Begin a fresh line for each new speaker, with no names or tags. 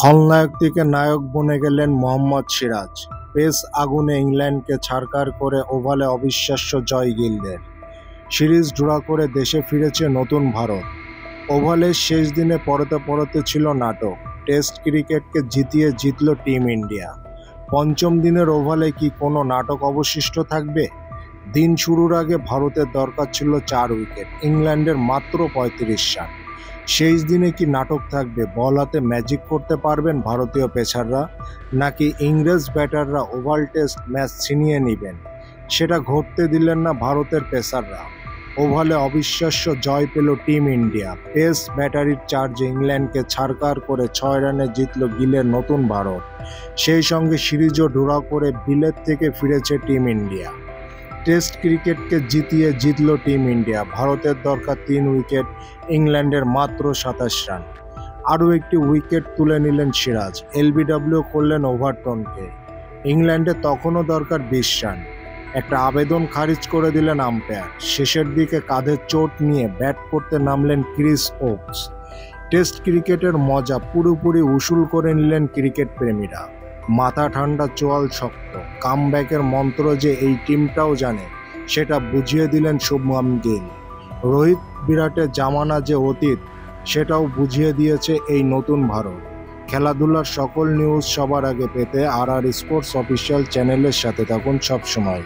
খলনায়ক থেকে নায়ক বনে গেলেন মোহাম্মদ সিরাজ। পেস আগুনে ইংল্যান্ডকে ছারখার করে ওভালে অবিশ্বাস্য জয় গিলদের। সিরিজ ড্র করে দেশে ফিরেছে নতুন ভারত। ওভালের শেষ দিনে পরতে পরতে ছিল নাটক। টেস্ট ক্রিকেটকে জিতিয়ে জিতল টিম ইন্ডিয়া। পঞ্চম দিনের ওভালে কি কোনো নাটক অবশিষ্ট থাকবে? দিন শুরুর আগে ভারতের দরকার ছিল 4 উইকেট, ইংল্যান্ডের মাত্র 35 রান। শেষ দিনে কি নাটক থাকবে? বল হাতে ম্যাজিক করতে পারবেন ভারতীয় পেসাররা, নাকি ইংরেজ ব্যাটাররা ওভাল টেস্ট ম্যাচ ছিনিয়ে নেবেন? সেটা ঘটতে দিলেন না ভারতের পেসাররা। ওভালে অবিশ্বাস্য জয় পেল টিম ইন্ডিয়া। পেস ব্যাটারির চার্জে ইংল্যান্ডকে ছারখার করে 6 রানে জিতল গিলের নতুন ভারত। সেই সঙ্গে সিরিজও ড্র করে বিলেত থেকে ফিরেছে টিম ইন্ডিয়া। টেস্ট ক্রিকেটকে জিতিয়ে জিতল টিম ইন্ডিয়া। ভারতের দরকার 3 উইকেট, ইংল্যান্ডের মাত্র 27 রান। আরও একটি উইকেট তুলে নিলেন সিরাজ। এলবিডব্লিউ করলেন ওভারটনকে। ইংল্যান্ডের তখনও দরকার 20 রান। একটা আবেদন খারিজ করে দিলেন আম্পায়ার। শেষের দিকে কাঁধের চোট নিয়ে ব্যাট করতে নামলেন ক্রিস ওকস। টেস্ট ক্রিকেটের মজা পুরোপুরি উসুল করে নিলেন ক্রিকেট প্রেমীরা। মাথা ঠান্ডা, চোয়াল শক্ত। কামব্যাকের মন্ত্র যে এই টিমটাও জানে, সেটা বুঝিয়ে দিলেন শুভমান গিল। রোহিত বিরাটের জামানা যে অতীত, সেটাও বুঝিয়ে দিয়েছে এই নতুন ভারত। খেলাধুলার সকল নিউজ সবার আগে পেতে RR স্পোর্টস অফিসিয়াল চ্যানেলের সাথে থাকুন সবসময়।